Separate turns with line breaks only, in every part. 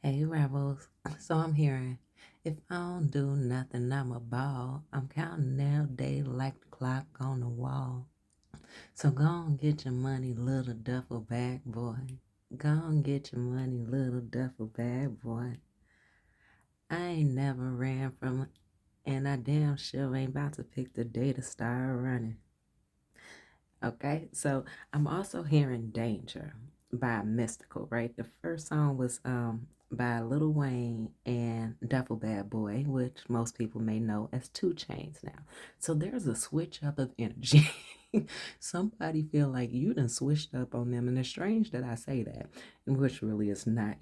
Hey Rebels, so I'm hearing if I don't do nothing, I'm a ball. I'm counting down day like the clock on the wall. So go on get your money, little duffel bag boy. Go on get your money, little duffel bag boy. I ain't never ran from it, and I damn sure ain't about to pick the day to start running. Okay, so I'm also hearing Danger by Mystical, right? The first song was by Lil Wayne and Duffel Bad Boy, which most people may know as 2 Chainz now. So there's a switch up of energy. Somebody feel like you done switched up on them, and it's strange that I say that, which really is not.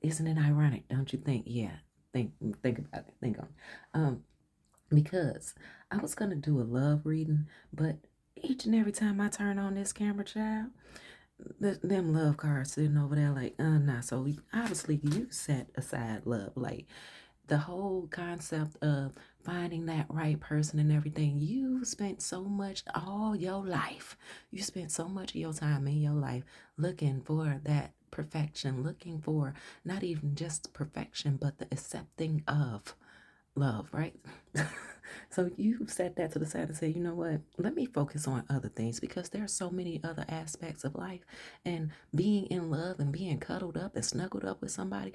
Isn't it ironic? Don't you think? Yeah, think about it. Think on it. Because I was gonna do a love reading, but each and every time I turn on this camera, child, them love cards sitting over there like, nah. So obviously you set aside love, like the whole concept of finding that right person and everything. You spent so much all your life. You spent so much of your time in your life looking for that perfection, looking for not even just perfection, but the accepting of love, right? So you set that to the side and say, you know what? Let me focus on other things because there are so many other aspects of life. And being in love and being cuddled up and snuggled up with somebody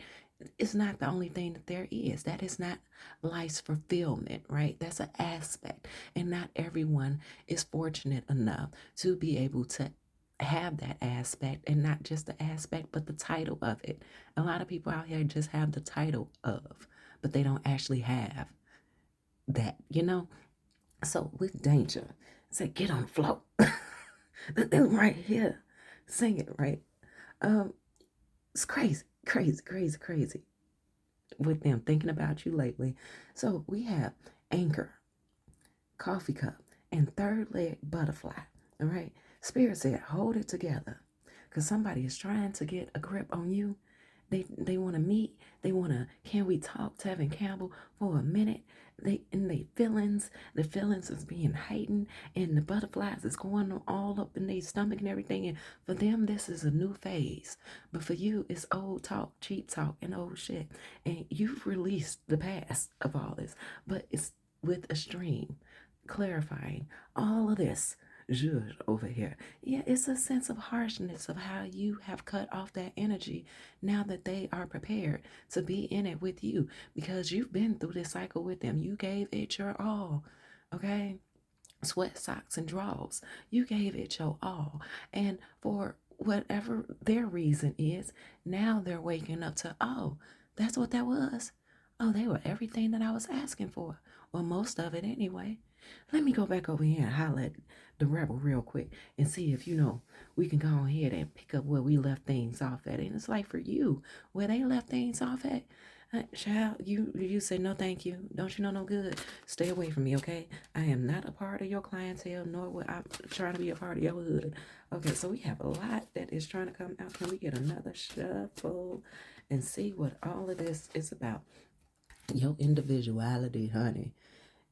is not the only thing that there is. That is not life's fulfillment, right? That's an aspect. And not everyone is fortunate enough to be able to have that aspect, and not just the aspect, but the title of it. A lot of people out here just have the title of, but they don't actually have that. So with Danger, say get on the floor. Right here. Sing it, right? Um, it's crazy, crazy, crazy, crazy with them thinking about you lately. So we have Anchor, Coffee Cup, and Third Leg Butterfly. All right. Spirit said, hold it together. Because somebody is trying to get a grip on you. They want to meet. They want to, can we talk, Tevin Campbell, for a minute? The feelings is being heightened, and the butterflies is going on all up in their stomach and everything. And for them, this is a new phase. But for you, it's old talk, cheap talk, and old shit. And you've released the past of all this, but it's with a stream clarifying all of this zhuzh over here. Yeah, it's a sense of harshness of how you have cut off that energy now that they are prepared to be in it with you because you've been through this cycle with them. You gave it your all, okay? Sweat, socks, and drawers. You gave it your all. And for whatever their reason is, now they're waking up to, oh, that's what that was. Oh, they were everything that I was asking for. Well, most of it anyway. Let me go back over here and holler at the rebel real quick and see if, we can go ahead and pick up where we left things off at. And it's like for you, where they left things off at, child, you say no thank you. Don't you know no good? Stay away from me, okay? I am not a part of your clientele, nor will I trying to be a part of your hood. Okay, so we have a lot that is trying to come out. Can we get another shuffle and see what all of this is about? Your individuality, honey,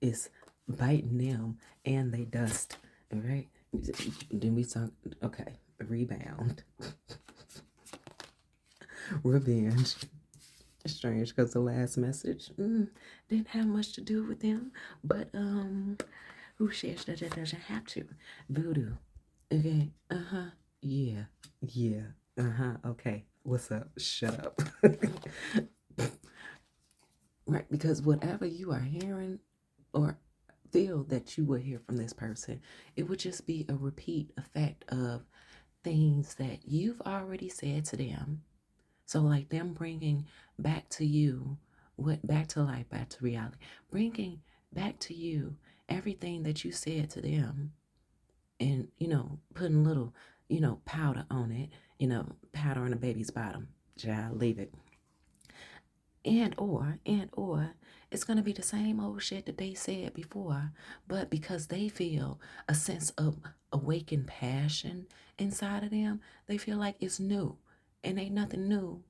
is biting them and they dust. All right. Then we talk. Okay. Rebound. Revenge. Strange because the last message didn't have much to do with them, but who shares that it doesn't have to? Voodoo. Okay. Uh-huh. Yeah. Yeah. Uh-huh. Okay. What's up? Shut up. Right, because whatever you are hearing or feel that you will hear from this person, it would just be a repeat effect of things that you've already said to them. So, like them bringing back to you, what back to life, back to reality, bringing back to you everything that you said to them, and putting little, powder on it, powder on a baby's bottom. Child, leave it. And or it's going to be the same old shit that they said before, but because they feel a sense of awakened passion inside of them, they feel like it's new, and ain't nothing new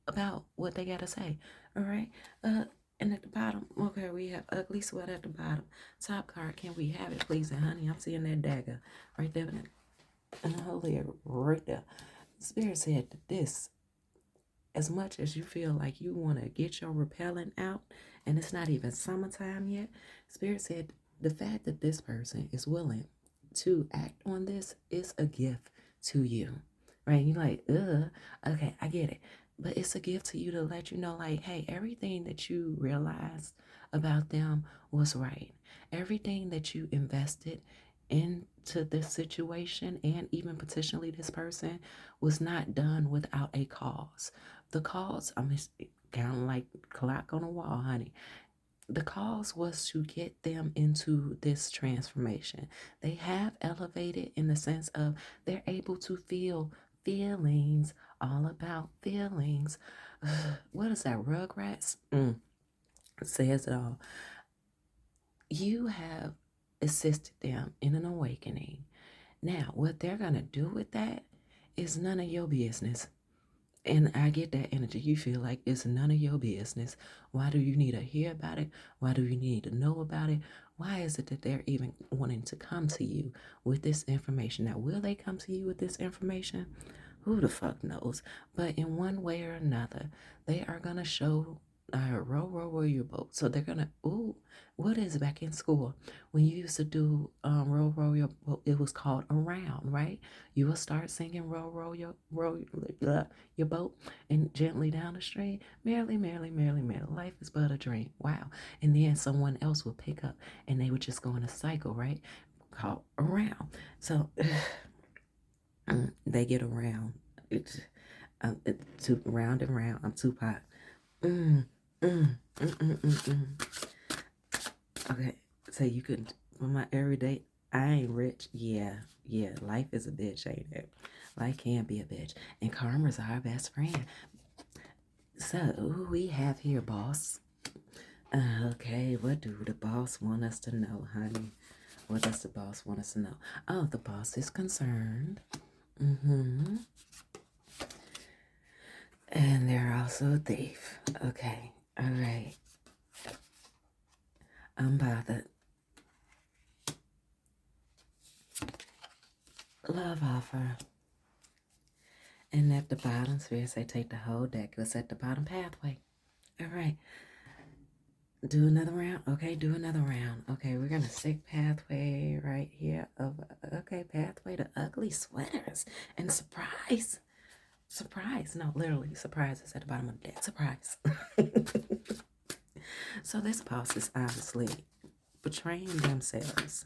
about what they gotta say. All right. And at the bottom, okay, we have ugly sweat at the bottom. Top card, can we have it, please? And honey, I'm seeing that dagger right there, and the holy right there. Spirit said that this as much as you feel like you want to get your repellent out and it's not even summertime yet, Spirit said the fact that this person is willing to act on this is a gift to you, right? You're like, okay, I get it. But it's a gift to you to let you know, like, hey, everything that you realized about them was right. Everything that you invested into this situation and even potentially this person was not done without a cause. The cause, I mean, kind of like clock on the wall, honey. The cause was to get them into this transformation. They have elevated in the sense of they're able to feel feelings, all about feelings. What is that, Rugrats? It says it all. You have assisted them in an awakening. Now, what they're going to do with that is none of your business. And I get that energy. You feel like it's none of your business. Why do you need to hear about it? Why do you need to know about it? Why is it that they're even wanting to come to you with this information? Now, will they come to you with this information? Who the fuck knows? But in one way or another, they are going to show row your boat. So they're gonna, what is back in school when you used to do row your boat? It was called around, right? You will start singing your boat and gently down the stream, merrily, merrily, merrily, merrily. Life is but a dream. Wow. And then someone else will pick up, and they would just go in a cycle, right? Called around. So they get around. It's too round and round. I'm Tupac. Mm, mm, mm, mm, mm, mm. Okay, so you could, for my everyday, I ain't rich. Yeah, life is a bitch, ain't it? Life can be a bitch. And karma's our best friend. So, who we have here, boss? Okay, what do the boss want us to know, honey? What does the boss want us to know? Oh, the boss is concerned. Mm-hmm. And they're also a thief. Okay, all right. Unbothered. Love offer. And at the bottom, Spirit say take the whole deck. Let's at the bottom pathway. All right. Do another round. Okay, do another round. Okay, we're gonna stick pathway right here. Okay, pathway to ugly sweaters and surprise. Surprise. No, literally, surprise is at the bottom of the deck. Surprise. So this boss is obviously betraying themselves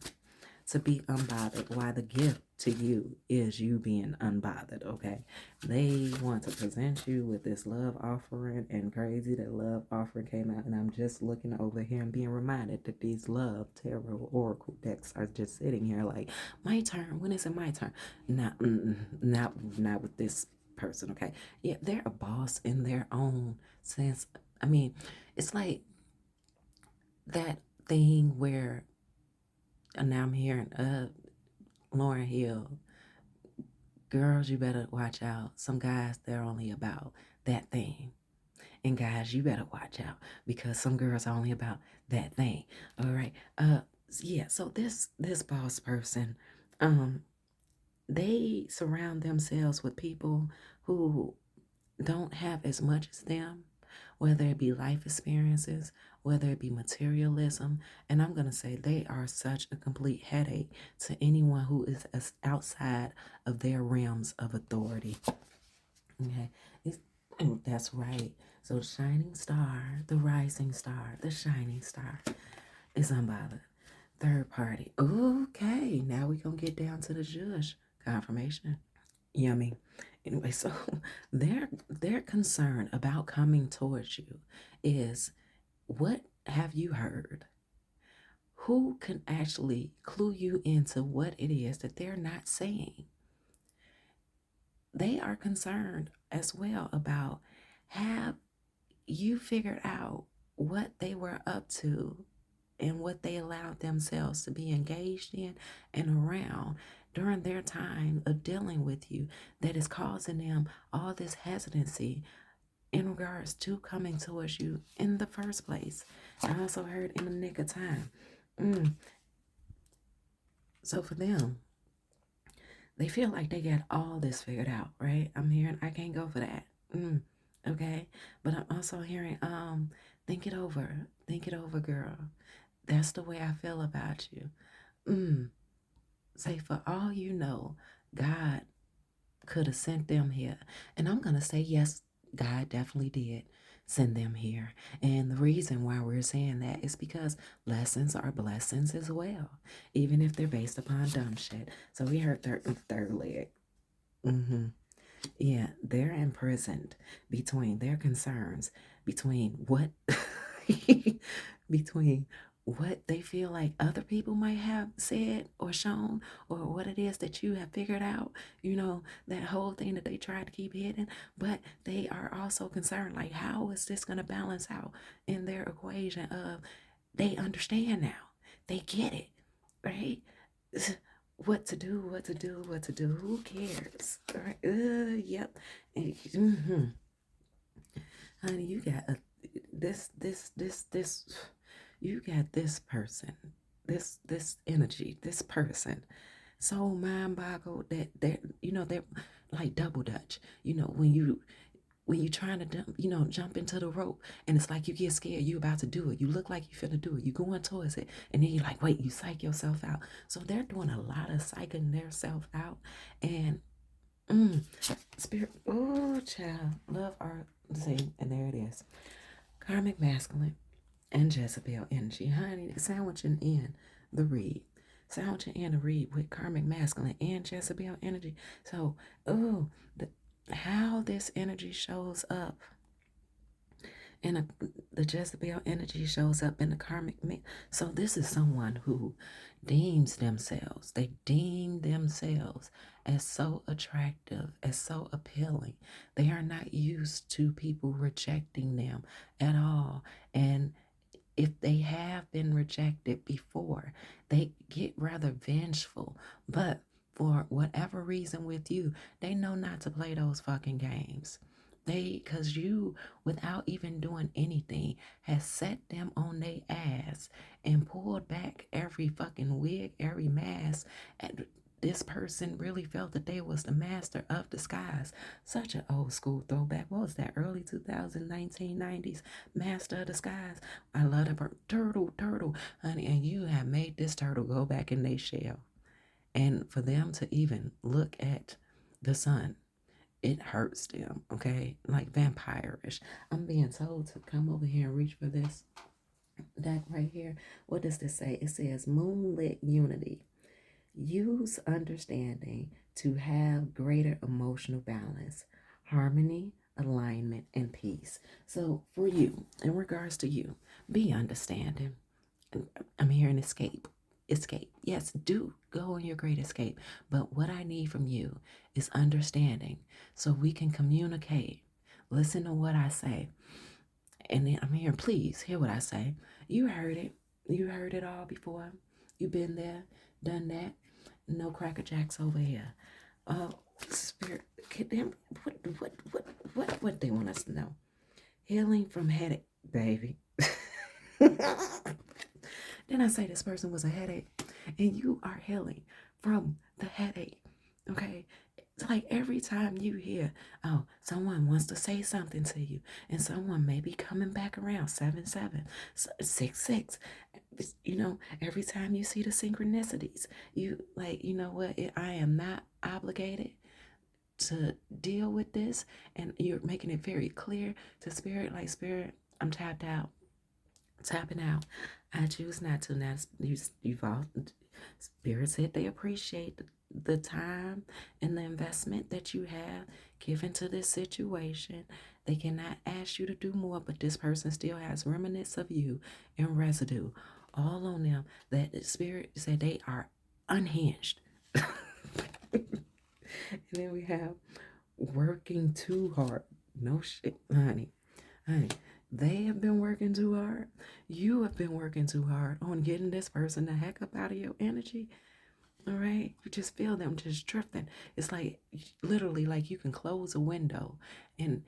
to be unbothered, why the gift to you is you being unbothered, okay? They want to present you with this love offering, and crazy that love offering came out, and I'm just looking over here and being reminded that these love tarot oracle decks are just sitting here like, my turn, when is it my turn? Not with this person, okay? Yeah, they're a boss in their own sense. I mean, it's like that thing where, and now I'm hearing Lauryn Hill, girls, you better watch out. Some guys, they're only about that thing. And guys, you better watch out because some girls are only about that thing. All right. Yeah, so this boss person, they surround themselves with people who don't have as much as them, whether it be life experiences, whether it be materialism. And I'm going to say they are such a complete headache to anyone who is outside of their realms of authority. Okay, that's right. So, shining star, the rising star, the shining star is unbothered. Third party. Okay, now we're going to get down to the judge confirmation. Yummy. Anyway, so their concern about coming towards you is, what have you heard? Who can actually clue you into what it is that they're not saying? They are concerned as well about, have you figured out what they were up to and what they allowed themselves to be engaged in and around during their time of dealing with you that is causing them all this hesitancy in regards to coming towards you in the first place. I also heard in the nick of time. So for them, they feel like they got all this figured out, right? I'm hearing I can't go for that. Okay. Okay. But I'm also hearing, think it over. Think it over, girl. That's the way I feel about you. Mm. Say, for all you know, God could have sent them here. And I'm going to say, yes, God definitely did send them here. And the reason why we're saying that is because lessons are blessings as well, even if they're based upon dumb shit. So we heard third leg. Mm-hmm. Yeah, they're imprisoned between their concerns, between what between what they feel like other people might have said or shown, or what it is that you have figured out, that whole thing that they tried to keep hidden. But they are also concerned, like, how is this going to balance out in their equation of they understand now, they get it, right? What to do, what to do, what to do. Who cares? All right. Yep. Honey, you got this. You got this person, this energy, this person, so mind boggled that they're like double dutch. When you trying to jump into the rope, and it's like you get scared, you about to do it, you look like you finna do it, you going towards it, and then you're like, wait, you psych yourself out. So they're doing a lot of psyching themselves out. And spirit, oh child, love art, see, and there it is. Karmic masculine and Jezebel energy, honey, sandwiching in the read. Sandwiching in the read with karmic masculine and Jezebel energy. So, how this energy shows up, and the Jezebel energy shows up in the karmic mix. So this is someone who they deem themselves as so attractive, as so appealing. They are not used to people rejecting them at all. And if they have been rejected before, they get rather vengeful. But for whatever reason with you, they know not to play those fucking games. Cause you, without even doing anything, has set them on their ass and pulled back every fucking wig, every mask. And this person really felt that they was the master of disguise. Such an old school throwback. What was that? Early 2000s, 1990s master of disguise. I love that part. Turtle, honey. And you have made this turtle go back in their shell. And for them to even look at the sun, it hurts them, okay? Like vampire-ish. I'm being told to come over here and reach for this deck right here. What does this say? It says moonlit unity. Use understanding to have greater emotional balance, harmony, alignment, and peace. So for you, in regards to you, be understanding. I'm hearing escape. Escape. Yes, do go on your great escape. But what I need from you is understanding so we can communicate. Listen to what I say. And then I'm here, please hear what I say. You heard it. You heard it all before. You've been there, done that. No Cracker Jacks over here. Spirit, what they want us to know? Healing from headache, baby. Then I say this person was a headache, and you are healing from the headache. Okay. It's like every time you hear, oh, someone wants to say something to you, and someone may be coming back around 7-7, 6-6. Every time you see the synchronicities, you like, you know what? I am not obligated to deal with this, and you're making it very clear to spirit, like, spirit, I'm tapped out, tapping out. I choose not to. Now you've all, spirit said they appreciate the time and the investment that you have given to this situation. They cannot ask you to do more, but this person still has remnants of you and residue all on them. That spirit said they are unhinged. And then we have working too hard. No shit, honey. They have been working too hard. You have been working too hard on getting this person the heck up out of your energy. All right. You just feel them just drifting. It's like literally like you can close a window, and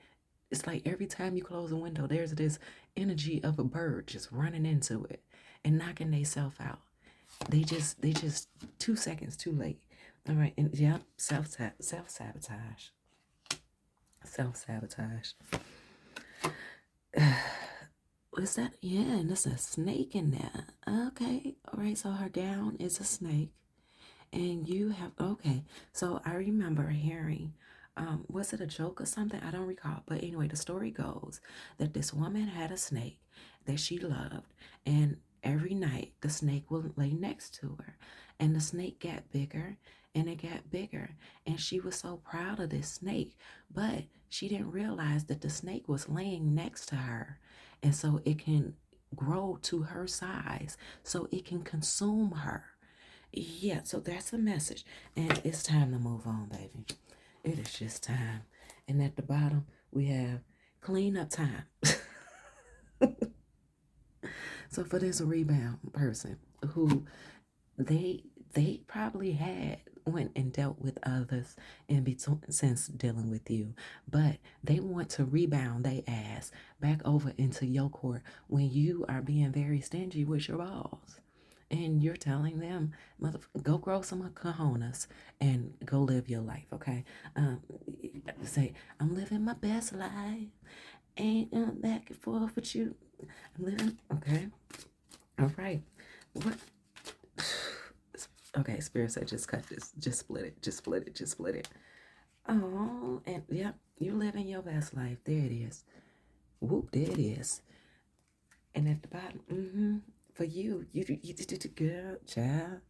it's like every time you close a window, there's this energy of a bird just running into it and knocking themselves out. They just 2 seconds too late. All right. And yeah, self sabotage. Self sabotage. is that, yeah, and there's a snake in there. Okay, all right, so her gown is a snake. And you have, okay, so I remember hearing, was it a joke or something? I don't recall. But anyway, the story goes that this woman had a snake that she loved, and every night the snake would lay next to her, and the snake got bigger and it got bigger, and she was so proud of this snake, but she didn't realize that the snake was laying next to her, and so it can grow to her size, so it can consume her. Yeah, so that's a message. And it's time to move on, baby. It is just time. And at the bottom, we have clean up time. So for this rebound person who they probably had went and dealt with others in between since dealing with you, but they want to rebound they ass back over into your court when you are being very stingy with your balls. And you're telling them, go grow some cojones and go live your life, okay? Um, say, I'm living my best life. Ain't back and forth with you. I'm living, okay? All right. What? Okay, Spirit said, just cut this. Just split it. Just split it. Just split it. Oh, and yep, you're living your best life. There it is. Whoop, there it is. And at the bottom, for you did a girl, child.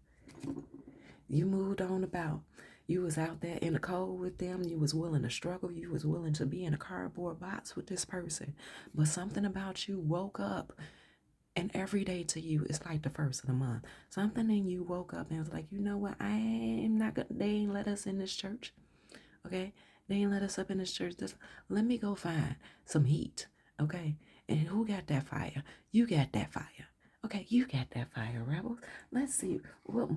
You moved on about. You was out there in the cold with them. You was willing to struggle. You was willing to be in a cardboard box with this person. But something about you woke up, and every day to you is like the first of the month. Something in you woke up and was like, you know what? I am not gonna. They ain't let us in this church. Okay, they ain't let us up in this church. Let me go find some heat. Okay, and who got that fire? You got that fire. Okay, you got that fire, rebels. Let's see what.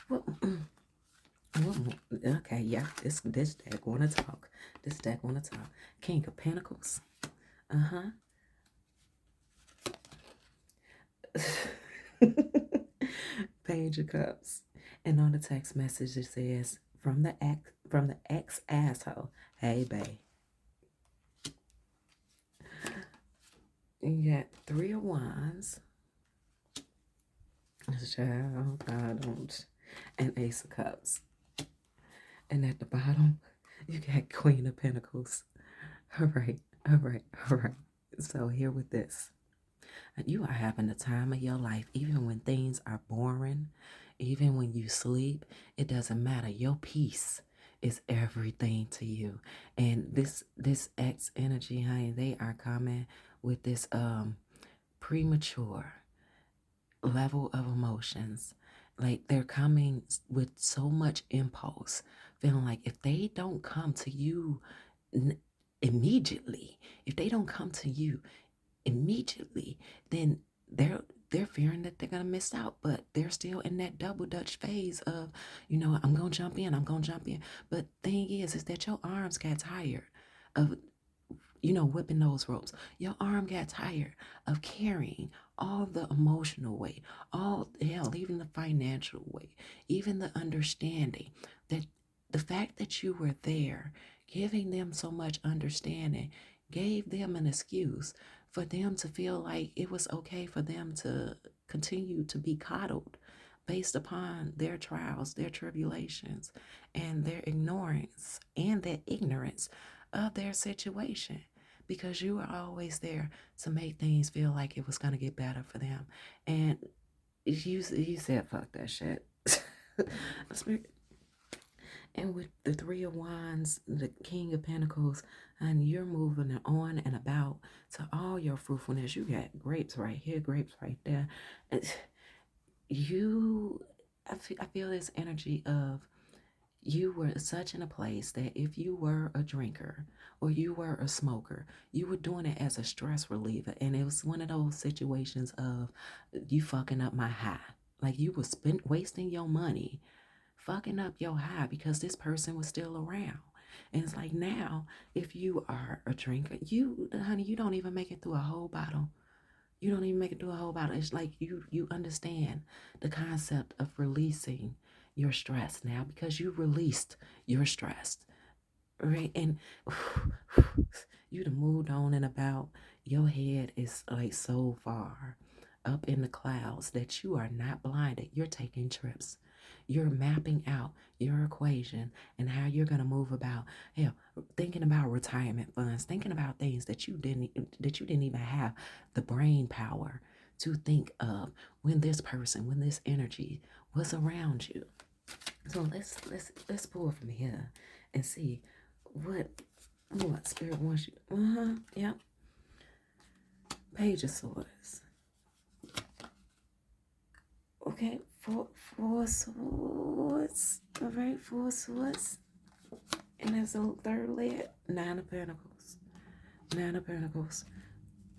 What? Okay, yeah, this deck wanna talk. This deck wanna talk. King of Pentacles. Uh huh. Page of Cups. And on the text message it says from the ex asshole. Hey babe. You got Three of Wands. Child, I don't. And Ace of Cups. And at the bottom, you got Queen of Pentacles. All right, all right, all right. So here with this. You are having the time of your life, even when things are boring, even when you sleep, it doesn't matter. Your peace is everything to you. And this X energy, honey, they are coming with this premature level of emotions. Like they're coming with so much impulse, feeling like if they don't come to you immediately, if they don't come to you immediately, then they're fearing that they're gonna miss out, but they're still in that double dutch phase of, I'm gonna jump in, I'm gonna jump in. But thing is that your arms got tired of, whipping those ropes. Your arm got tired of carrying all the emotional weight, all hell, even the financial weight, even the understanding that the fact that you were there, giving them so much understanding, gave them an excuse for them to feel like it was okay for them to continue to be coddled based upon their trials, their tribulations, and their ignorance and their ignorance of their situation, because you were always there to make things feel like it was going to get better for them. And you said, fuck that shit. And with the Three of Wands, the King of Pentacles, and you're moving on and about to all your fruitfulness. You got grapes right here, grapes right there. I feel this energy of you were such in a place that if you were a drinker or you were a smoker, you were doing it as a stress reliever. And it was one of those situations of you fucking up my high. Like you were wasting your money fucking up your high because this person was still around. And it's like now, if you are a drinker, honey, you don't even make it through a whole bottle. You don't even make it through a whole bottle. It's like you understand the concept of releasing your stress now because you released your stress. right? And you done moved on and about. Your head is like so far up in the clouds that you are not blinded. You're taking trips. You're mapping out your equation and how you're gonna move about. Hell, thinking about retirement funds, thinking about things that you didn't even have the brain power to think of when this energy was around you. So let's pull from here and see what spirit wants you. Yep. Page of Swords. Okay, four swords. All right, four swords. And there's a third layer. Nine of Pentacles. Nine of Pentacles.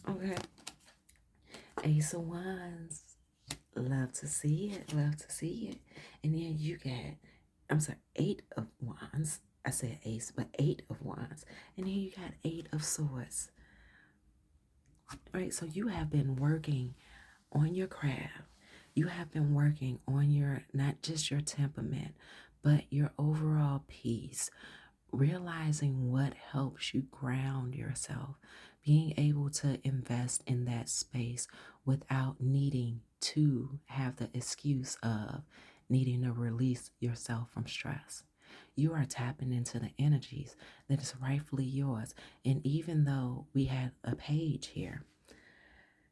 Okay. Ace of Wands. Love to see it. Love to see it. And then you got, I'm sorry, Eight of Wands. I said ace, but Eight of Wands. And then you got Eight of Swords. Right? So you have been working on your craft. You have been working on your, not just your temperament, but your overall peace, realizing what helps you ground yourself, being able to invest in that space without needing to have the excuse of needing to release yourself from stress. You are tapping into the energies that is rightfully yours. And even though we had a page here,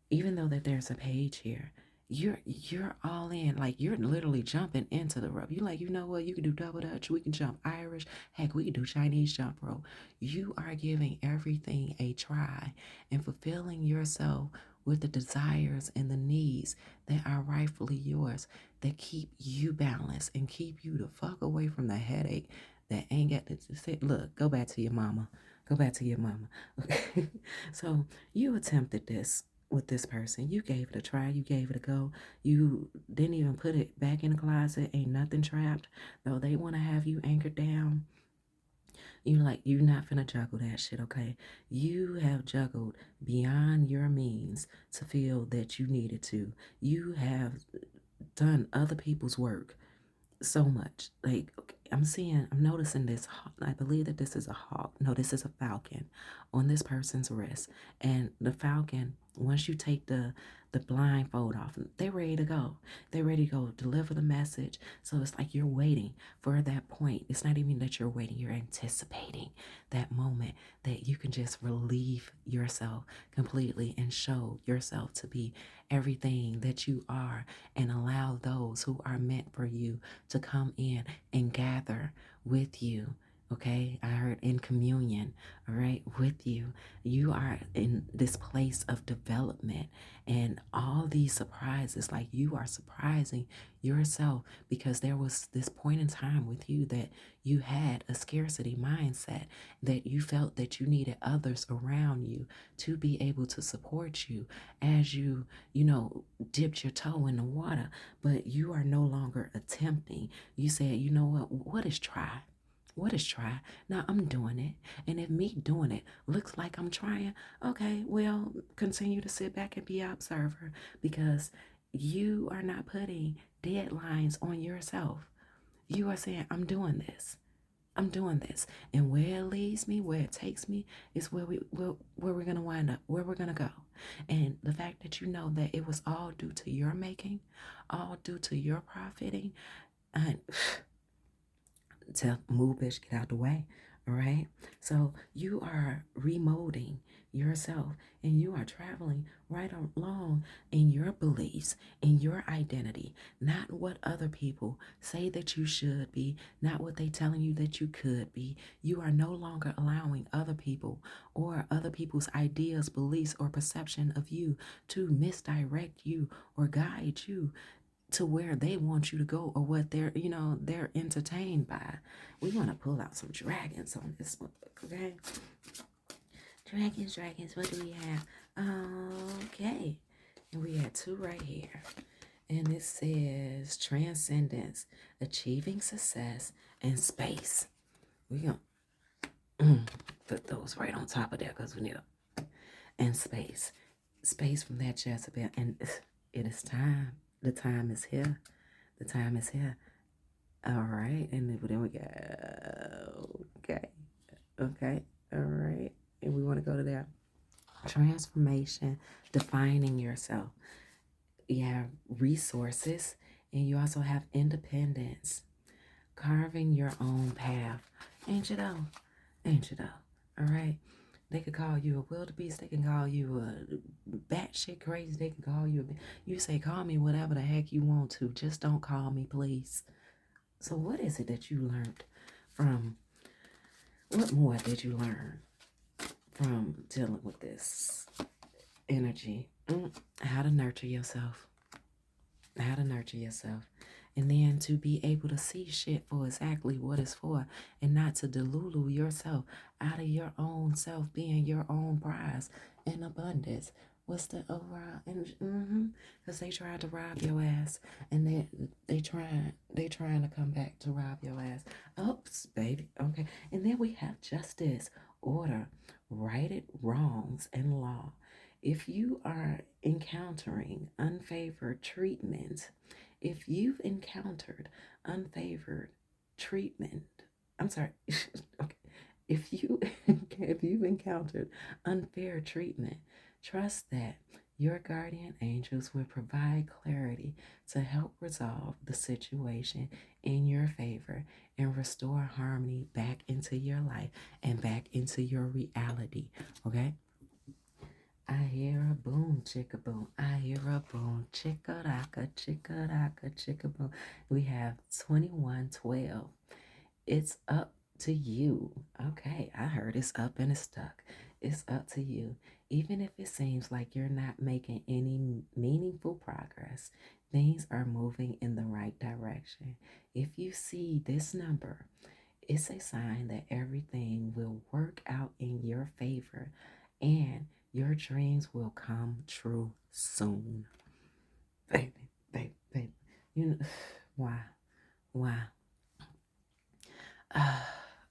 even though that there's a page here, you're all in. Like, you're literally jumping into the rub. You like, you know what, you can do double dutch, we can jump Irish, heck, we can do Chinese jump rope. You are giving everything a try and fulfilling yourself with the desires and the needs that are rightfully yours, that keep you balanced and keep you the fuck away from the headache that ain't got to say, look, go back to your mama. Go back to your mama. Okay. So you attempted this with this person. You gave it a try. You gave it a go. You didn't even put it back in the closet. Ain't nothing trapped. Though they want to have you anchored down. You're not finna juggle that shit, okay? You have juggled beyond your means to feel that you needed to. You have done other people's work so much. Like, okay, I'm noticing this. I believe that this is a hawk. No, this is a falcon on this person's wrist. And the falcon, once you take the blindfold off, they're ready to go. They're ready to go deliver the message. So it's like you're waiting for that point. It's not even that you're waiting, you're anticipating that moment that you can just relieve yourself completely and show yourself to be everything that you are, and allow those who are meant for you to come in and gather with you. Okay, I heard in communion, all right, with you. You are in this place of development, and all these surprises, like, you are surprising yourself, because there was this point in time with you that you had a scarcity mindset, that you felt that you needed others around you to be able to support you as you dipped your toe in the water, but you are no longer attempting. You said, you know what is try? What is try? Now I'm doing it. And if me doing it looks like I'm trying, okay, well, continue to sit back and be an observer, because you are not putting deadlines on yourself. You are saying, I'm doing this. I'm doing this. And where it leads me, where it takes me, is where we're gonna wind up, where we're gonna go. And the fact that you know that it was all due to your making, all due to your profiting, and tell move, bitch, get out the way. All right. So you are remolding yourself, and you are traveling right along in your beliefs, in your identity, not what other people say that you should be, not what they telling you that you could be. You are no longer allowing other people or other people's ideas, beliefs, or perception of you to misdirect you or guide you to where they want you to go, or what they're entertained by. We want to pull out some dragons on this one, okay? Dragons, what do we have? Okay. And we had two right here. And it says transcendence, achieving success, and space. We're going to put those right on top of there, because we need them. And space. Space from that Jezebel. And it is time. The time is here. The time is here. All right. And then we go. Okay. Okay. All right. And we want to go to that transformation, defining yourself. You have resources, and you also have independence, carving your own path. Ain't you though? Ain't you though? All right. They could call you a wildebeest. They can call you a batshit crazy. They can call you you say, call me whatever the heck you want to. Just don't call me, please. So what is it that you learned from, what more did you learn from dealing with this energy? How to nurture yourself. How to nurture yourself. And then to be able to see shit for exactly what it's for, and not to delulu yourself out of your own self being your own prize in abundance. What's the overall? Because they tried to rob your ass, and they trying to come back to rob your ass. Oops, baby. Okay. And then we have justice, order, righted wrongs, and law. If you are encountering unfavored treatment, if you've encountered unfavored treatment, I'm sorry, okay. If you if you've encountered unfair treatment, trust that your guardian angels will provide clarity to help resolve the situation in your favor and restore harmony back into your life and back into your reality. Okay? I hear a boom, chicka boom. I hear a boom, chicka raka, chicka boom. We have 2112. It's up to you. Okay, I heard it's up and it's stuck. It's up to you. Even if it seems like you're not making any meaningful progress, things are moving in the right direction. If you see this number, it's a sign that everything will work out in your favor and your dreams will come true soon. Baby, baby, baby. You know, why? Why?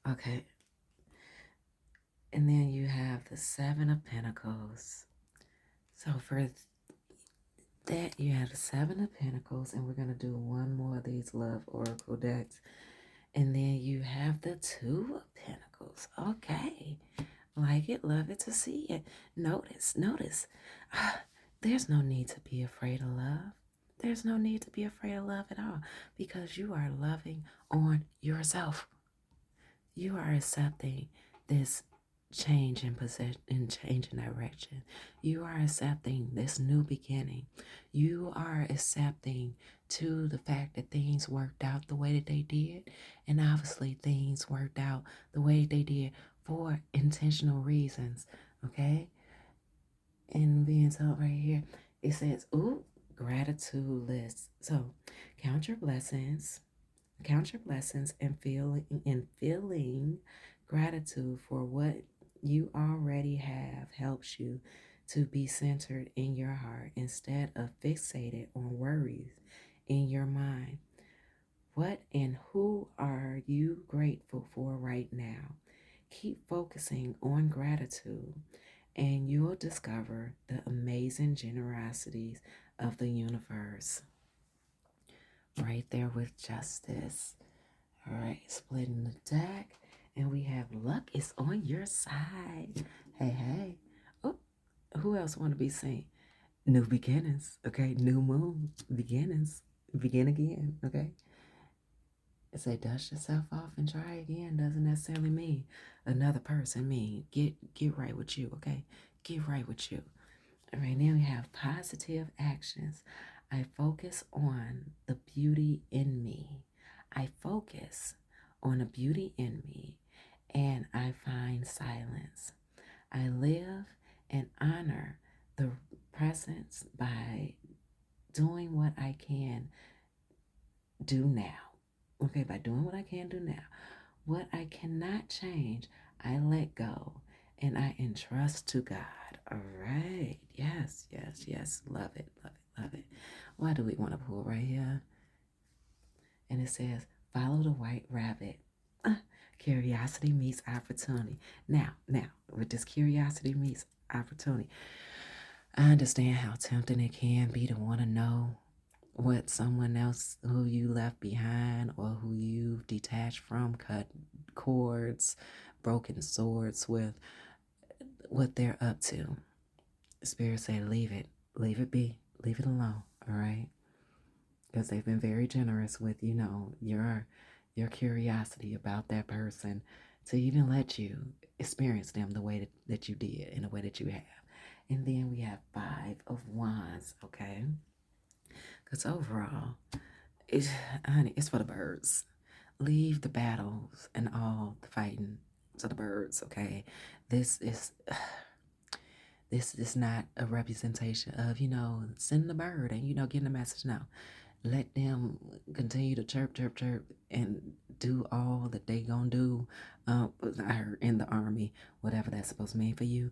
Okay. And then you have the Seven of Pentacles. So for that, you have the Seven of Pentacles, and we're going to do one more of these Love Oracle decks. And then you have the Two of Pentacles. Okay. Like it, love it, to see it. Notice. There's no need to be afraid of love. There's no need to be afraid of love at all, because you are loving on yourself. You are accepting this change in position and change in direction. You are accepting this new beginning. You are accepting to the fact that things worked out the way that they did. And obviously things worked out the way they did for intentional reasons. Okay? And being told right here, it says, ooh, gratitude list. So count your blessings. Count your blessings and feeling gratitude for what you already have helps you to be centered in your heart instead of fixated on worries in your mind. What and who are you grateful for right now? Keep focusing on gratitude, and you'll discover the amazing generosities of the universe. Right there with justice. All right, splitting the deck, and we have luck is on your side. Hey. Oh, who else want to be seen? New beginnings. Okay, new moon beginnings. Begin again. Okay. It say dust yourself off and try again doesn't necessarily mean another person mean get right with you. Okay, get right with you. All right, now we have positive actions. I focus on the beauty in me. I focus on the beauty in me, and I find silence. I live and honor the presence by doing what I can do now. Okay, by doing what I can do now. What I cannot change, I let go and I entrust to God. All right. Yes. Love it. Why do we want to pull right here? And it says, follow the white rabbit. Curiosity meets opportunity. Now, with this curiosity meets opportunity, I understand how tempting it can be to want to know what someone else who you left behind or who you've detached from cut cords, broken swords with what they're up to. Spirit said, leave it be, leave it alone, all right? Because they've been very generous with, your curiosity about that person to even let you experience them the way that you did, in the way that you have. And then we have 5 of Wands, okay? Because overall, honey, it's for the birds. Leave the battles and all the fighting to the birds, okay? This is not a representation of, sending the bird and, getting the message. No. Let them continue to chirp, chirp, chirp, and do all that they gonna do. I heard in the army, whatever that's supposed to mean for you.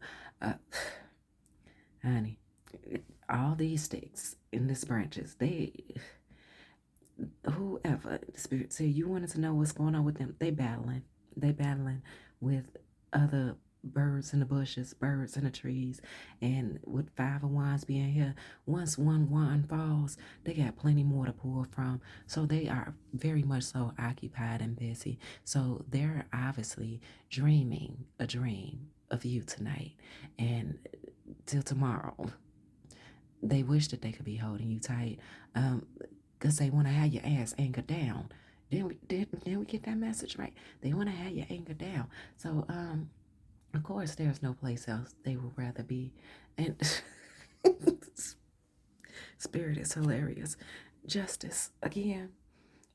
Honey, all these sticks in these branches, whoever the spirit said you wanted to know what's going on with them, they battling with other birds in the bushes, birds in the trees. And with 5 of Wands being here, once one wand falls, they got plenty more to pull from. So they are very much so occupied and busy. So they're obviously dreaming a dream of you tonight and till tomorrow. They wish that they could be holding you tight, because they want to have your ass anchored down. Then we get that message, right? They want to have your anger down. So of course there's no place else they would rather be. And Spirit is hilarious. Justice again.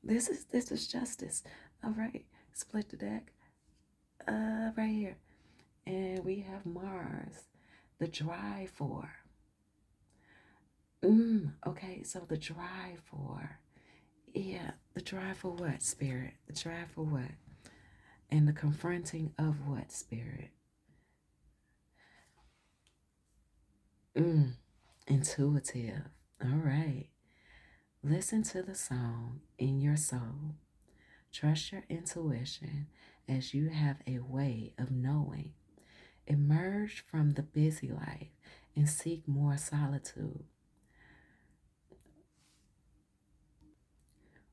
This is justice. All right, split the deck. Right here, and we have Mars, the drive for. Okay, so the drive for. Yeah, the drive for what, Spirit? The drive for what? And the confronting of what, Spirit? Intuitive. All right. Listen to the song in your soul. Trust your intuition as you have a way of knowing. Emerge from the busy life and seek more solitude.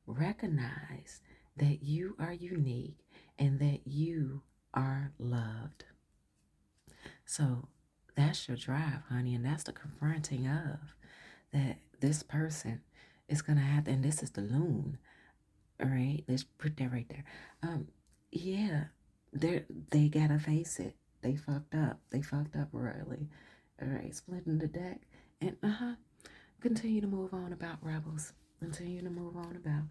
Recognize that you are unique and that you are loved. So that's your drive, honey, and that's the confronting of that this person is going to have to, and this is the loon. All right, let's put that right there. Yeah, they got to face it. They fucked up. They fucked up royally. All right, splitting the deck. And continue to move on about rebels. Continue to move on about.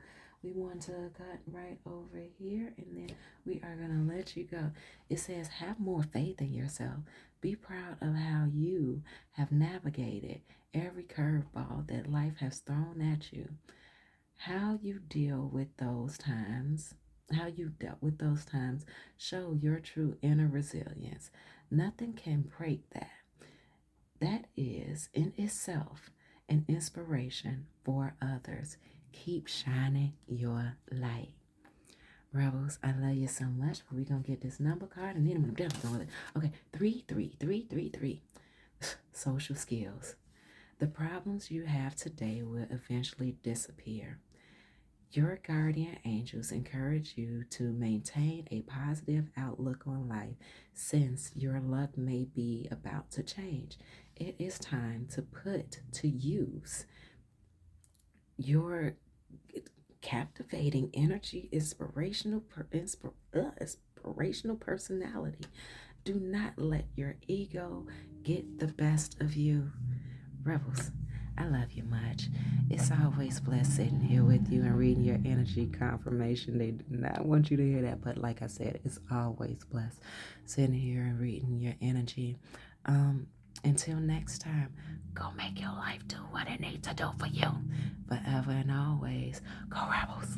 We want to cut right over here, and then we are going to let you go. It says, have more faith in yourself. Be proud of how you have navigated every curveball that life has thrown at you. How you deal with those times, how you dealt with those times, show your true inner resilience. Nothing can break that. That is in itself an inspiration for others. Keep shining your light. Rebels, I love you so much. We're going to get this number card and then I'm definitely going with it. Okay, 33333. Social skills. The problems you have today will eventually disappear. Your guardian angels encourage you to maintain a positive outlook on life since your luck may be about to change. It is time to put to use your captivating energy, inspirational personality. Do not let your ego get the best of you. Rebels, I love you much. It's always blessed sitting here with you and reading your energy confirmation. They do not want you to hear that, but like I said, it's always blessed sitting here and reading your energy. Until next time, go make your life do what it needs to do for you. Forever and always, go Rebels.